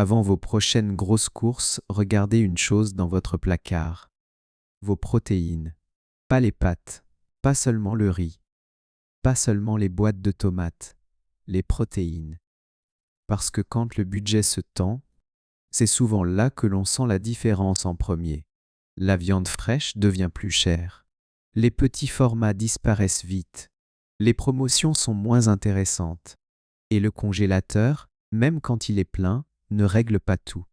Avant vos prochaines grosses courses, regardez une chose dans votre placard. Vos protéines. Pas les pâtes, pas seulement le riz, pas seulement les boîtes de tomates, les protéines. Parce que quand le budget se tend, c'est souvent là que l'on sent la différence en premier. La viande fraîche devient plus chère. Les petits formats disparaissent vite. Les promotions sont moins intéressantes. Et le congélateur, même quand il est plein, ne règle pas tout.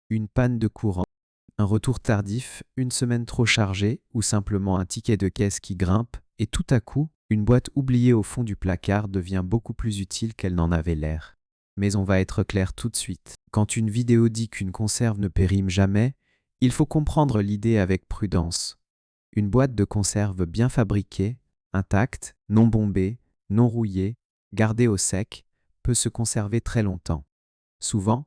Une panne de courant, un retour tardif, une semaine trop chargée ou simplement un ticket de caisse qui grimpe et tout à coup, une boîte oubliée au fond du placard devient beaucoup plus utile qu'elle n'en avait l'air. Mais on va être clair tout de suite. Quand une vidéo dit qu'une conserve ne périme jamais, il faut comprendre l'idée avec prudence. Une boîte de conserve bien fabriquée, intacte, non bombée, non rouillée, gardée au sec, peut se conserver très longtemps. Souvent,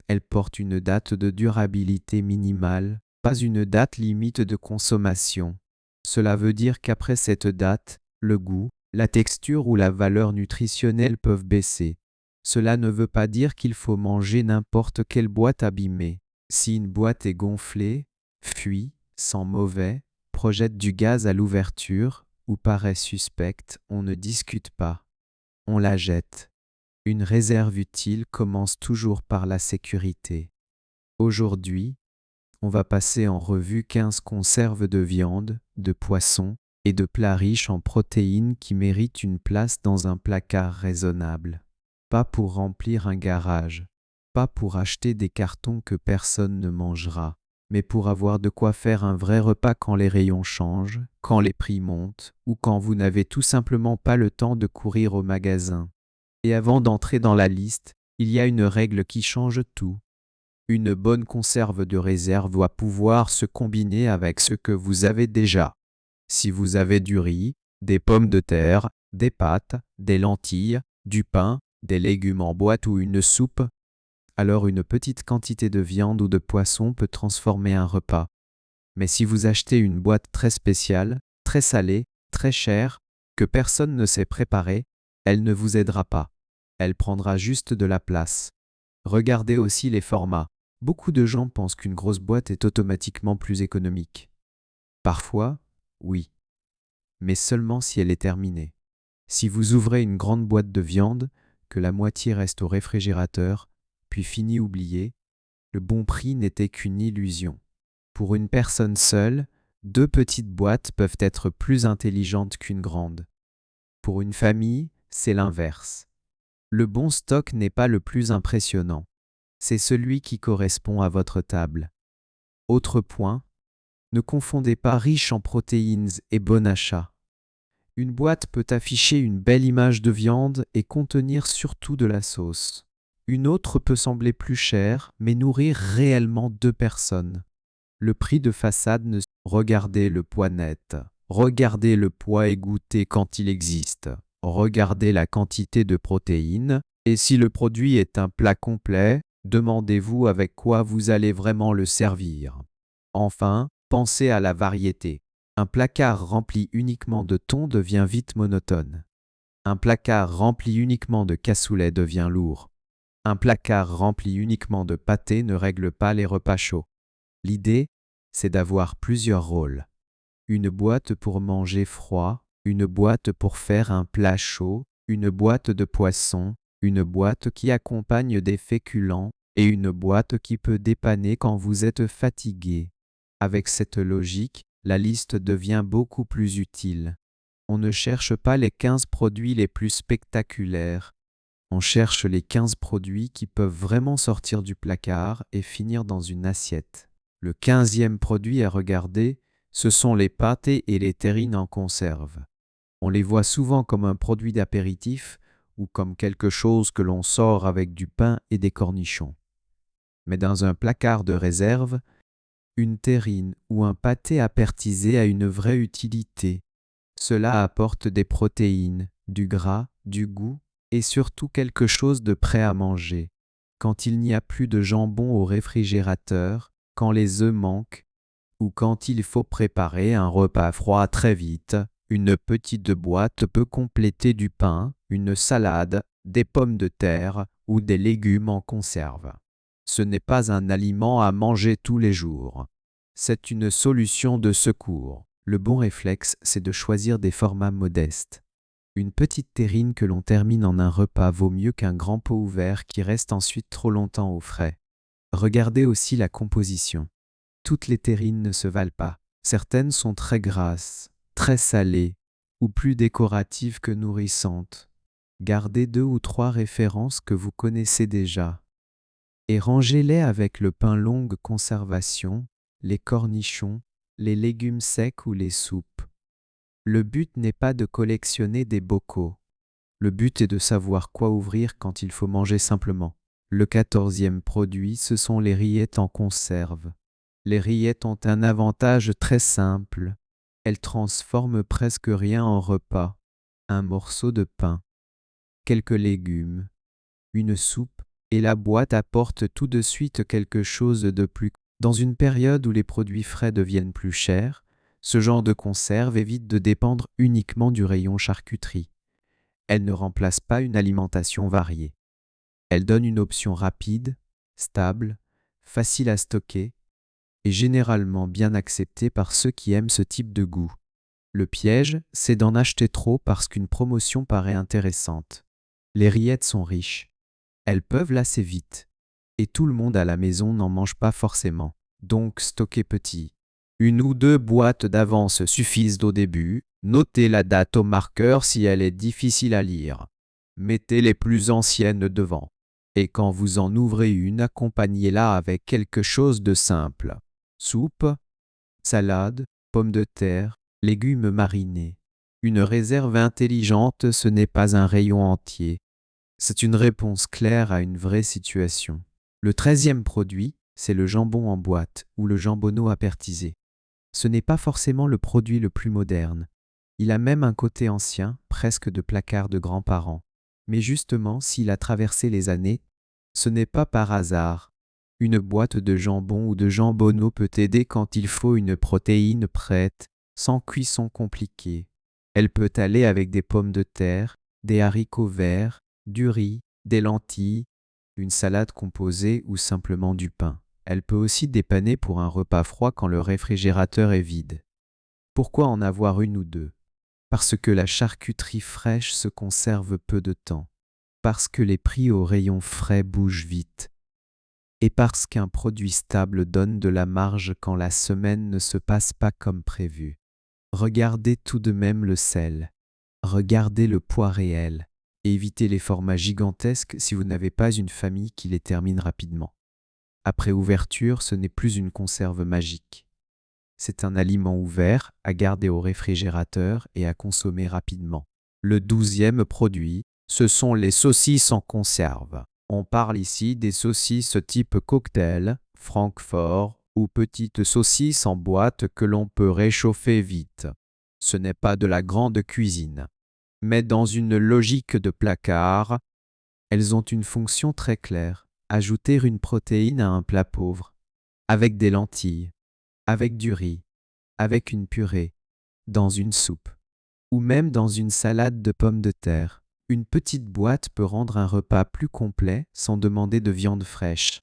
elle porte une date de durabilité minimale, pas une date limite de consommation. Cela veut dire qu'après cette date, le goût, la texture ou la valeur nutritionnelle peuvent baisser. Cela ne veut pas dire qu'il faut manger n'importe quelle boîte abîmée. Si une boîte est gonflée, fuit, sent mauvais, projette du gaz à l'ouverture ou paraît suspecte, on ne discute pas. On la jette. Une réserve utile commence toujours par la sécurité. Aujourd'hui, on va passer en revue 15 conserves de viande, de poisson et de plats riches en protéines qui méritent une place dans un placard raisonnable. Pas pour remplir un garage, pas pour acheter des cartons que personne ne mangera, mais pour avoir de quoi faire un vrai repas quand les rayons changent, quand les prix montent ou quand vous n'avez tout simplement pas le temps de courir au magasin. Et avant d'entrer dans la liste, il y a une règle qui change tout. Une bonne conserve de réserve doit pouvoir se combiner avec ce que vous avez déjà. Si vous avez du riz, des pommes de terre, des pâtes, des lentilles, du pain, des légumes en boîte ou une soupe, alors une petite quantité de viande ou de poisson peut transformer un repas. Mais si vous achetez une boîte très spéciale, très salée, très chère, que personne ne sait préparer, elle ne vous aidera pas. Elle prendra juste de la place. Regardez aussi les formats. Beaucoup de gens pensent qu'une grosse boîte est automatiquement plus économique. Parfois, oui, mais seulement si elle est terminée. Si vous ouvrez une grande boîte de viande, que la moitié reste au réfrigérateur, puis finit oubliée, le bon prix n'était qu'une illusion. Pour une personne seule, 2 petites boîtes peuvent être plus intelligentes qu'une grande. Pour une famille, c'est l'inverse. Le bon stock n'est pas le plus impressionnant. C'est celui qui correspond à votre table. Autre point, ne confondez pas riche en protéines et bon achat. Une boîte peut afficher une belle image de viande et contenir surtout de la sauce. Une autre peut sembler plus chère, mais nourrir réellement 2 personnes. Le prix de façade ne... Regardez le poids net. Regardez le poids et goûtez quand il existe. Regardez la quantité de protéines. Et si le produit est un plat complet, demandez-vous avec quoi vous allez vraiment le servir. Enfin, pensez à la variété. Un placard rempli uniquement de thon devient vite monotone. Un placard rempli uniquement de cassoulet devient lourd. Un placard rempli uniquement de pâté ne règle pas les repas chauds. L'idée, c'est d'avoir plusieurs rôles. Une boîte pour manger froid, une boîte pour faire un plat chaud, une boîte de poisson, une boîte qui accompagne des féculents et une boîte qui peut dépanner quand vous êtes fatigué. Avec cette logique, la liste devient beaucoup plus utile. On ne cherche pas les 15 produits les plus spectaculaires. On cherche les 15 produits qui peuvent vraiment sortir du placard et finir dans une assiette. Le 15e produit à regarder, ce sont les pâtés et les terrines en conserve. On les voit souvent comme un produit d'apéritif ou comme quelque chose que l'on sort avec du pain et des cornichons. Mais dans un placard de réserve, une terrine ou un pâté apertisé a une vraie utilité. Cela apporte des protéines, du gras, du goût et surtout quelque chose de prêt à manger. Quand il n'y a plus de jambon au réfrigérateur, quand les œufs manquent, ou quand il faut préparer un repas froid très vite, une petite boîte peut compléter du pain, une salade, des pommes de terre ou des légumes en conserve. Ce n'est pas un aliment à manger tous les jours. C'est une solution de secours. Le bon réflexe, c'est de choisir des formats modestes. Une petite terrine que l'on termine en un repas vaut mieux qu'un grand pot ouvert qui reste ensuite trop longtemps au frais. Regardez aussi la composition. Toutes les terrines ne se valent pas. Certaines sont très grasses, très salées, ou plus décoratives que nourrissantes. Gardez 2 ou 3 références que vous connaissez déjà et rangez-les avec le pain longue conservation, les cornichons, les légumes secs ou les soupes. Le but n'est pas de collectionner des bocaux. Le but est de savoir quoi ouvrir quand il faut manger simplement. Le 14e produit, ce sont les rillettes en conserve. Les rillettes ont un avantage très simple. Elles transforment presque rien en repas. Un morceau de pain, quelques légumes, une soupe, et la boîte apporte tout de suite quelque chose de plus. Dans une période où les produits frais deviennent plus chers, ce genre de conserve évite de dépendre uniquement du rayon charcuterie. Elle ne remplace pas une alimentation variée. Elle donne une option rapide, stable, facile à stocker et généralement bien acceptée par ceux qui aiment ce type de goût. Le piège, c'est d'en acheter trop parce qu'une promotion paraît intéressante. Les rillettes sont riches. Elles peuvent lasser vite. Et tout le monde à la maison n'en mange pas forcément. Donc stockez petit. 1 ou 2 boîtes d'avance suffisent au début. Notez la date au marqueur si elle est difficile à lire. Mettez les plus anciennes devant. Et quand vous en ouvrez une, accompagnez-la avec quelque chose de simple. Soupe, salade, pommes de terre, légumes marinés. Une réserve intelligente, ce n'est pas un rayon entier. C'est une réponse claire à une vraie situation. Le 13e produit, c'est le jambon en boîte ou le jambonneau apertisé. Ce n'est pas forcément le produit le plus moderne. Il a même un côté ancien, presque de placard de grands-parents. Mais justement, s'il a traversé les années, ce n'est pas par hasard. Une boîte de jambon ou de jambonneau peut aider quand il faut une protéine prête, sans cuisson compliquée. Elle peut aller avec des pommes de terre, des haricots verts, du riz, des lentilles, une salade composée ou simplement du pain. Elle peut aussi dépanner pour un repas froid quand le réfrigérateur est vide. Pourquoi en avoir 1 ou 2? Parce que la charcuterie fraîche se conserve peu de temps, parce que les prix au rayon frais bougent vite, et parce qu'un produit stable donne de la marge quand la semaine ne se passe pas comme prévu. Regardez tout de même le sel, regardez le poids réel, et évitez les formats gigantesques si vous n'avez pas une famille qui les termine rapidement. Après ouverture, ce n'est plus une conserve magique. C'est un aliment ouvert, à garder au réfrigérateur et à consommer rapidement. Le 12e produit, ce sont les saucisses en conserve. On parle ici des saucisses type cocktail, Francfort ou petites saucisses en boîte que l'on peut réchauffer vite. Ce n'est pas de la grande cuisine. Mais dans une logique de placard, elles ont une fonction très claire. Ajouter une protéine à un plat pauvre, avec des lentilles, avec du riz, avec une purée, dans une soupe, ou même dans une salade de pommes de terre. Une petite boîte peut rendre un repas plus complet sans demander de viande fraîche.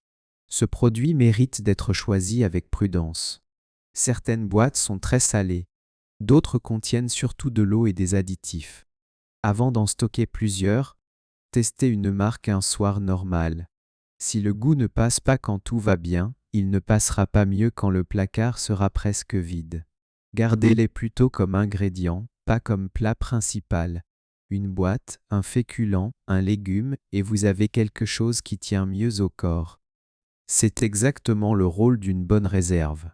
Ce produit mérite d'être choisi avec prudence. Certaines boîtes sont très salées, d'autres contiennent surtout de l'eau et des additifs. Avant d'en stocker plusieurs, testez une marque un soir normal. Si le goût ne passe pas quand tout va bien, il ne passera pas mieux quand le placard sera presque vide. Gardez-les plutôt comme ingrédients, pas comme plat principal. Une boîte, un féculent, un légume, et vous avez quelque chose qui tient mieux au corps. C'est exactement le rôle d'une bonne réserve.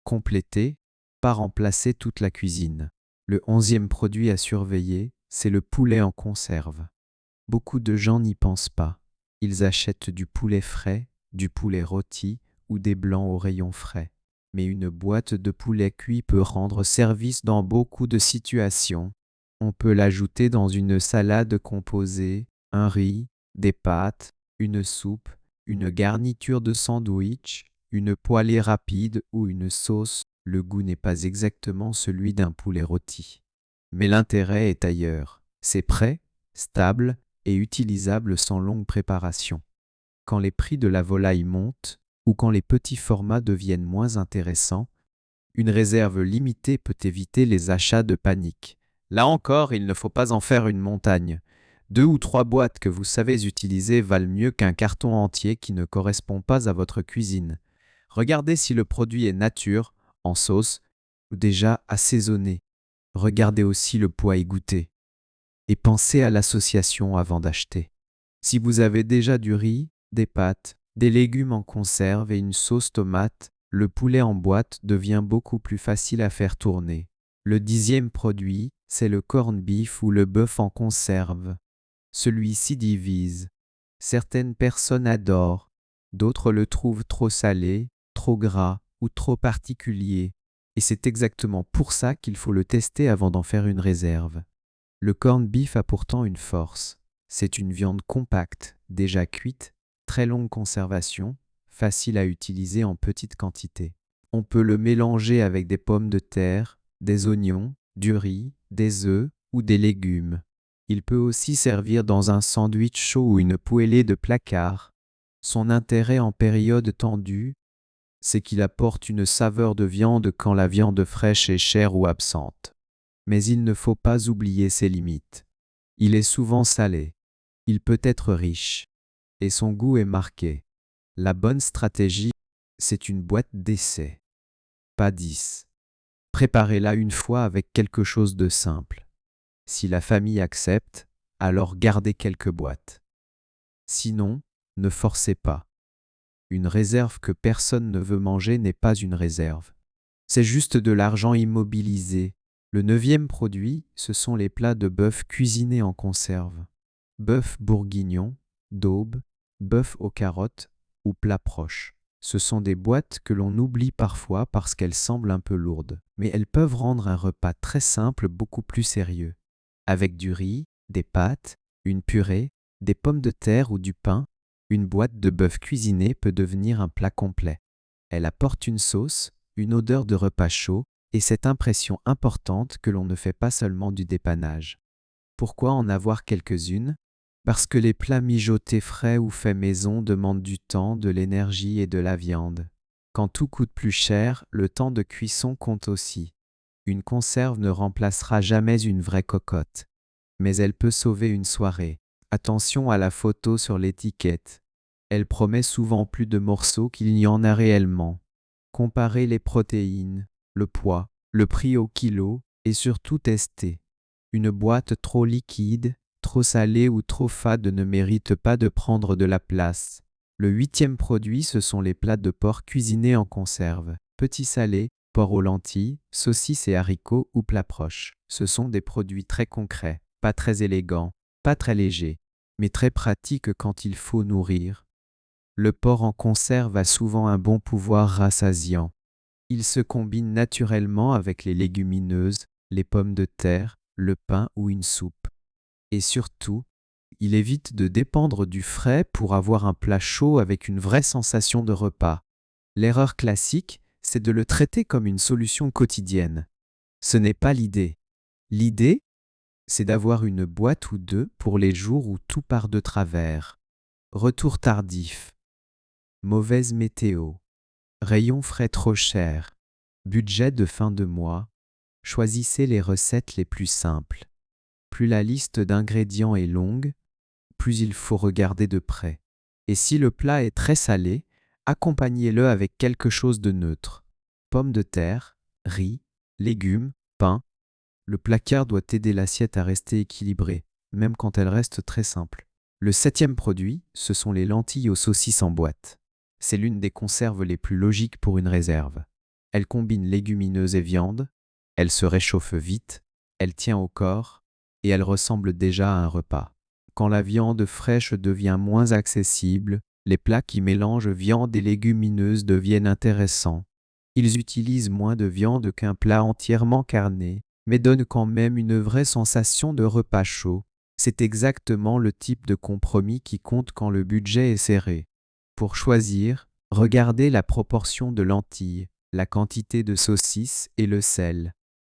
Compléter, pas remplacer toute la cuisine. Le 11e produit à surveiller, c'est le poulet en conserve. Beaucoup de gens n'y pensent pas. Ils achètent du poulet frais, du poulet rôti ou des blancs au rayon frais. Mais une boîte de poulet cuit peut rendre service dans beaucoup de situations. On peut l'ajouter dans une salade composée, un riz, des pâtes, une soupe, une garniture de sandwich, une poêlée rapide ou une sauce. Le goût n'est pas exactement celui d'un poulet rôti. Mais l'intérêt est ailleurs. C'est prêt, stable et utilisable sans longue préparation. Quand les prix de la volaille montent ou quand les petits formats deviennent moins intéressants, une réserve limitée peut éviter les achats de panique. Là encore, il ne faut pas en faire une montagne. 2 ou 3 boîtes que vous savez utiliser valent mieux qu'un carton entier qui ne correspond pas à votre cuisine. Regardez si le produit est nature, en sauce ou déjà assaisonné. Regardez aussi le poids et goûter. Et pensez à l'association avant d'acheter. Si vous avez déjà du riz, des pâtes, des légumes en conserve et une sauce tomate, le poulet en boîte devient beaucoup plus facile à faire tourner. Le 10e produit, c'est le corned beef ou le bœuf en conserve. Celui-ci divise. Certaines personnes adorent, d'autres le trouvent trop salé, trop gras ou trop particulier. Et c'est exactement pour ça qu'il faut le tester avant d'en faire une réserve. Le corned beef a pourtant une force. C'est une viande compacte, déjà cuite, très longue conservation, facile à utiliser en petite quantité. On peut le mélanger avec des pommes de terre, des oignons, du riz, des œufs ou des légumes. Il peut aussi servir dans un sandwich chaud ou une poêlée de placard. Son intérêt en période tendue, c'est qu'il apporte une saveur de viande quand la viande fraîche est chère ou absente. Mais il ne faut pas oublier ses limites. Il est souvent salé. Il peut être riche. Et son goût est marqué. La bonne stratégie, c'est une boîte d'essai. Pas 10. Préparez-la une fois avec quelque chose de simple. Si la famille accepte, alors gardez quelques boîtes. Sinon, ne forcez pas. Une réserve que personne ne veut manger n'est pas une réserve. C'est juste de l'argent immobilisé. Le 9e produit, ce sont les plats de bœuf cuisinés en conserve. Bœuf bourguignon, daube, bœuf aux carottes ou plat proche. Ce sont des boîtes que l'on oublie parfois parce qu'elles semblent un peu lourdes, mais elles peuvent rendre un repas très simple beaucoup plus sérieux. Avec du riz, des pâtes, une purée, des pommes de terre ou du pain, une boîte de bœuf cuisiné peut devenir un plat complet. Elle apporte une sauce, une odeur de repas chaud et cette impression importante que l'on ne fait pas seulement du dépannage. Pourquoi en avoir quelques-unes? Parce que les plats mijotés frais ou faits maison demandent du temps, de l'énergie et de la viande. Quand tout coûte plus cher, le temps de cuisson compte aussi. Une conserve ne remplacera jamais une vraie cocotte, mais elle peut sauver une soirée. Attention à la photo sur l'étiquette. Elle promet souvent plus de morceaux qu'il n'y en a réellement. Comparez les protéines, le poids, le prix au kilo et surtout testez. Une boîte trop liquide, trop salée ou trop fade ne mérite pas de prendre de la place. Le 8e produit, ce sont les plats de porc cuisinés en conserve. Petits salés, porc aux lentilles, saucisses et haricots ou plats proches. Ce sont des produits très concrets, pas très élégants, pas très légers, mais très pratiques quand il faut nourrir. Le porc en conserve a souvent un bon pouvoir rassasiant. Il se combine naturellement avec les légumineuses, les pommes de terre, le pain ou une soupe. Et surtout, il évite de dépendre du frais pour avoir un plat chaud avec une vraie sensation de repas. L'erreur classique, c'est de le traiter comme une solution quotidienne. Ce n'est pas l'idée. L'idée, c'est d'avoir une boîte ou deux pour les jours où tout part de travers. Retour tardif. Mauvaise météo. Rayon frais trop cher. Budget de fin de mois. Choisissez les recettes les plus simples. Plus la liste d'ingrédients est longue, plus il faut regarder de près. Et si le plat est très salé, accompagnez-le avec quelque chose de neutre. Pommes de terre, riz, légumes, pain. Le placard doit aider l'assiette à rester équilibrée, même quand elle reste très simple. Le 7e produit, ce sont les lentilles aux saucisses en boîte. C'est l'une des conserves les plus logiques pour une réserve. Elle combine légumineuses et viande, elle se réchauffe vite, elle tient au corps et elle ressemble déjà à un repas. Quand la viande fraîche devient moins accessible, les plats qui mélangent viande et légumineuses deviennent intéressants. Ils utilisent moins de viande qu'un plat entièrement carné, mais donnent quand même une vraie sensation de repas chaud. C'est exactement le type de compromis qui compte quand le budget est serré. Pour choisir, regardez la proportion de lentilles, la quantité de saucisses et le sel.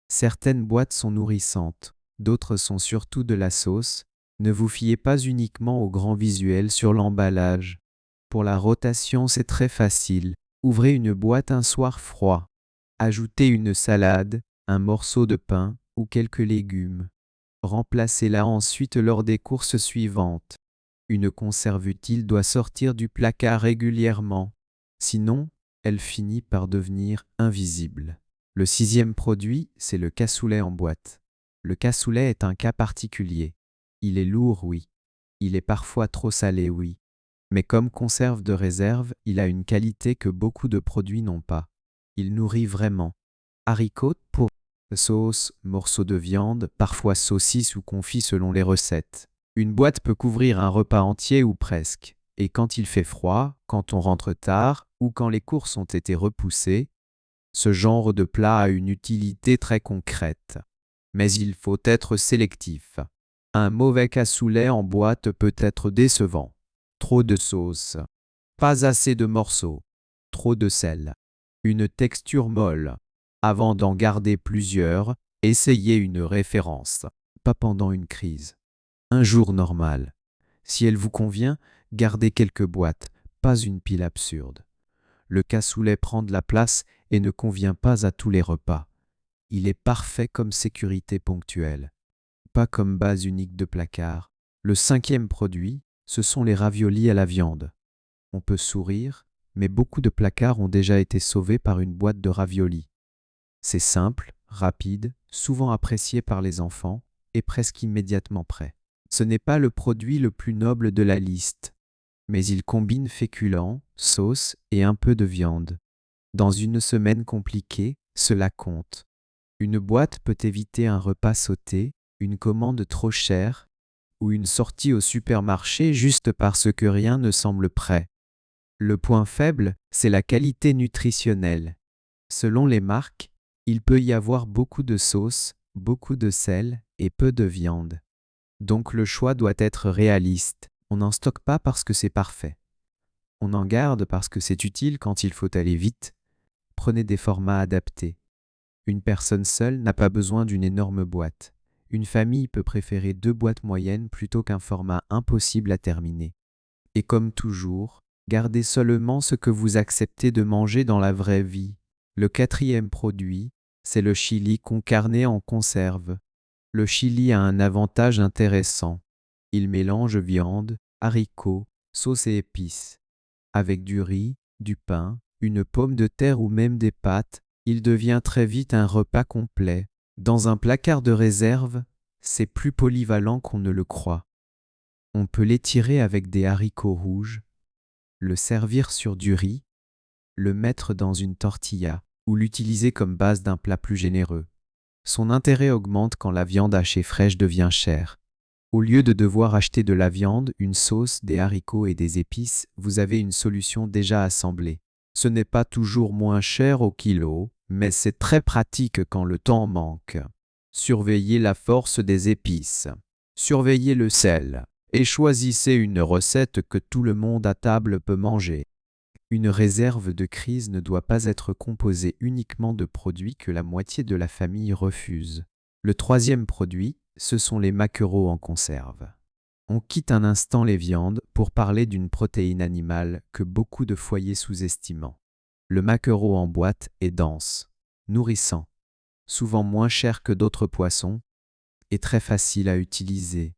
Certaines boîtes sont nourrissantes, d'autres sont surtout de la sauce. Ne vous fiez pas uniquement au grand visuel sur l'emballage. Pour la rotation, c'est très facile. Ouvrez une boîte un soir froid. Ajoutez une salade, un morceau de pain ou quelques légumes. Remplacez-la ensuite lors des courses suivantes. Une conserve utile doit sortir du placard régulièrement. Sinon, elle finit par devenir invisible. Le sixième produit, c'est le cassoulet en boîte. Le cassoulet est un cas particulier. Il est lourd, oui. Il est parfois trop salé, oui. Mais comme conserve de réserve, il a une qualité que beaucoup de produits n'ont pas. Il nourrit vraiment. Haricots pour sauce, morceaux de viande, parfois saucisses ou confits selon les recettes. Une boîte peut couvrir un repas entier ou presque. Et quand il fait froid, quand on rentre tard ou quand les courses ont été repoussées, ce genre de plat a une utilité très concrète. Mais il faut être sélectif. Un mauvais cassoulet en boîte peut être décevant. Trop de sauce. Pas assez de morceaux. Trop de sel. Une texture molle. Avant d'en garder plusieurs, essayez une référence. Pas pendant une crise. Un jour normal. Si elle vous convient, gardez quelques boîtes, pas une pile absurde. Le cassoulet prend de la place et ne convient pas à tous les repas. Il est parfait comme sécurité ponctuelle, pas comme base unique de placard. Le cinquième produit, ce sont les raviolis à la viande. On peut sourire, mais beaucoup de placards ont déjà été sauvés par une boîte de raviolis. C'est simple, rapide, souvent apprécié par les enfants et presque immédiatement prêt. Ce n'est pas le produit le plus noble de la liste, mais il combine féculents, sauce et un peu de viande. Dans une semaine compliquée, cela compte. Une boîte peut éviter un repas sauté, une commande trop chère ou une sortie au supermarché juste parce que rien ne semble prêt. Le point faible, c'est la qualité nutritionnelle. Selon les marques, il peut y avoir beaucoup de sauce, beaucoup de sel et peu de viande. Donc le choix doit être réaliste. On n'en stocke pas parce que c'est parfait. On en garde parce que c'est utile quand il faut aller vite. Prenez des formats adaptés. Une personne seule n'a pas besoin d'une énorme boîte. Une famille peut préférer 2 boîtes moyennes plutôt qu'un format impossible à terminer. Et comme toujours, gardez seulement ce que vous acceptez de manger dans la vraie vie. Le quatrième produit, c'est le chili con carne en conserve. Le chili a un avantage intéressant. Il mélange viande, haricots, sauce et épices. Avec du riz, du pain, une pomme de terre ou même des pâtes, il devient très vite un repas complet. Dans un placard de réserve, c'est plus polyvalent qu'on ne le croit. On peut l'étirer avec des haricots rouges, le servir sur du riz, le mettre dans une tortilla ou l'utiliser comme base d'un plat plus généreux. Son intérêt augmente quand la viande hachée fraîche devient chère. Au lieu de devoir acheter de la viande, une sauce, des haricots et des épices, vous avez une solution déjà assemblée. Ce n'est pas toujours moins cher au kilo, mais c'est très pratique quand le temps manque. Surveillez la force des épices. Surveillez le sel. Et choisissez une recette que tout le monde à table peut manger. Une réserve de crise ne doit pas être composée uniquement de produits que la moitié de la famille refuse. Le troisième produit, ce sont les maquereaux en conserve. On quitte un instant les viandes pour parler d'une protéine animale que beaucoup de foyers sous-estiment. Le maquereau en boîte est dense, nourrissant, souvent moins cher que d'autres poissons et très facile à utiliser.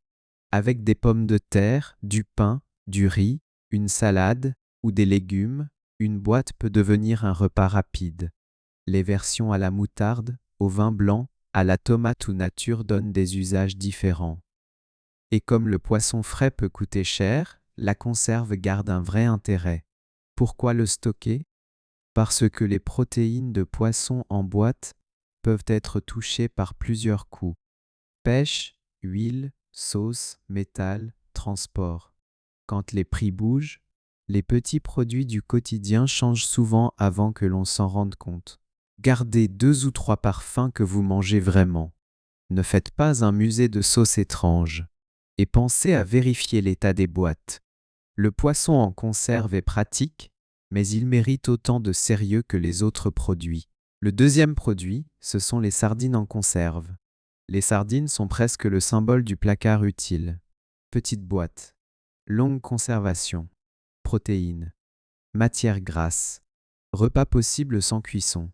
Avec des pommes de terre, du pain, du riz, une salade ou des légumes, une boîte peut devenir un repas rapide. Les versions à la moutarde, au vin blanc, à la tomate ou nature donnent des usages différents. Et comme le poisson frais peut coûter cher, la conserve garde un vrai intérêt. Pourquoi le stocker? Parce que les protéines de poisson en boîte peuvent être touchées par plusieurs coûts. Pêche, huile, sauce, métal, transport. Quand les prix bougent, les petits produits du quotidien changent souvent avant que l'on s'en rende compte. Gardez 2 ou 3 parfums que vous mangez vraiment. Ne faites pas un musée de sauces étranges. Et pensez à vérifier l'état des boîtes. Le poisson en conserve est pratique, mais il mérite autant de sérieux que les autres produits. Le deuxième produit, ce sont les sardines en conserve. Les sardines sont presque le symbole du placard utile. Petite boîte. Longue conservation. protéines. Matières grasses. Repas possible sans cuisson.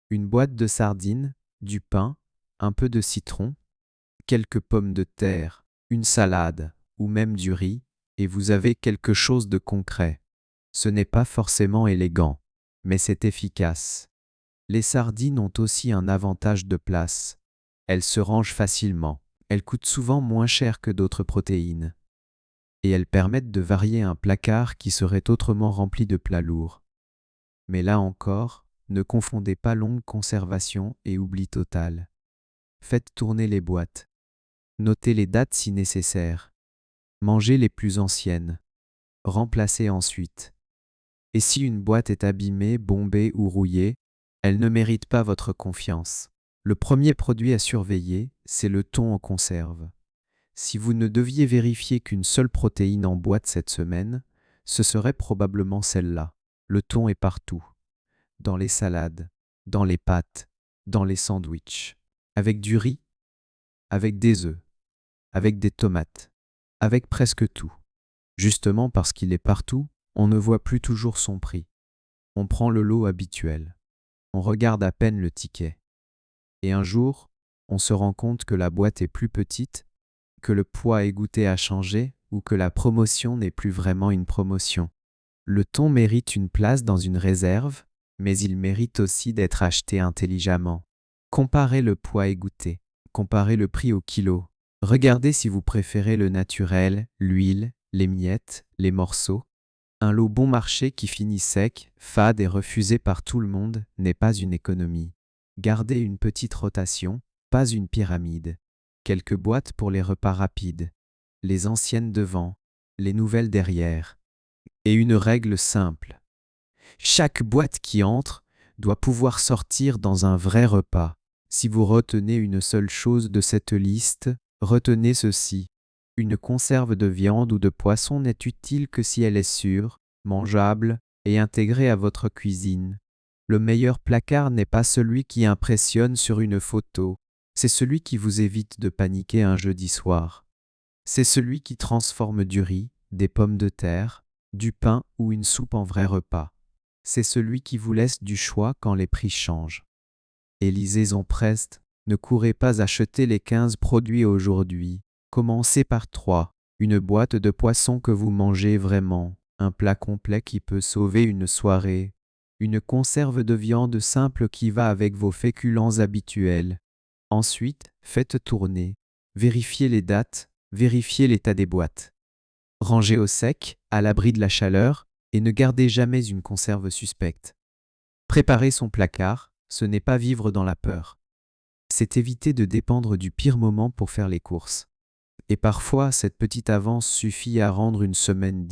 Une boîte de sardines, du pain, un peu de citron, quelques pommes de terre, une salade ou même du riz, et vous avez quelque chose de concret. Ce n'est pas forcément élégant, mais c'est efficace. Les sardines ont aussi un avantage de place. Elles se rangent facilement, elles coûtent souvent moins cher que d'autres protéines. Et elles permettent de varier un placard qui serait autrement rempli de plats lourds. Mais là encore, ne confondez pas longue conservation et oubli total. Faites tourner les boîtes. Notez les dates si nécessaire. Mangez les plus anciennes. Remplacez ensuite. Et si une boîte est abîmée, bombée ou rouillée, elle ne mérite pas votre confiance. Le premier produit à surveiller, c'est le thon en conserve. Si vous ne deviez vérifier qu'une seule protéine en boîte cette semaine, ce serait probablement celle-là. Le thon est partout. Dans les salades, dans les pâtes, dans les sandwichs. Avec du riz, avec des œufs, avec des tomates, avec presque tout. Justement parce qu'il est partout, on ne voit plus toujours son prix. On prend le lot habituel. On regarde à peine le ticket. Et un jour, on se rend compte que la boîte est plus petite, que le poids égoutté a changé ou que la promotion n'est plus vraiment une promotion. Le thon mérite une place dans une réserve, mais il mérite aussi d'être acheté intelligemment. Comparez le poids égoutté, comparez le prix au kilo. Regardez si vous préférez le naturel, l'huile, les miettes, les morceaux. Un lot bon marché qui finit sec, fade et refusé par tout le monde n'est pas une économie. Gardez une petite rotation, pas une pyramide. Quelques boîtes pour les repas rapides, les anciennes devant, les nouvelles derrière. Et une règle simple. Chaque boîte qui entre doit pouvoir sortir dans un vrai repas. Si vous retenez une seule chose de cette liste, retenez ceci. Une conserve de viande ou de poisson n'est utile que si elle est sûre, mangeable et intégrée à votre cuisine. Le meilleur placard n'est pas celui qui impressionne sur une photo, c'est celui qui vous évite de paniquer un jeudi soir. C'est celui qui transforme du riz, des pommes de terre, du pain ou une soupe en vrai repas. C'est celui qui vous laisse du choix quand les prix changent. Et lisez-en preste, ne courez pas acheter les 15 produits aujourd'hui. Commencez par 3. Une boîte de poisson que vous mangez vraiment, un plat complet qui peut sauver une soirée, une conserve de viande simple qui va avec vos féculents habituels. Ensuite, faites tourner, vérifiez les dates, vérifiez l'état des boîtes. Rangez au sec, à l'abri de la chaleur, et ne gardez jamais une conserve suspecte. Préparer son placard, ce n'est pas vivre dans la peur. C'est éviter de dépendre du pire moment pour faire les courses. Et parfois, cette petite avance suffit à rendre une semaine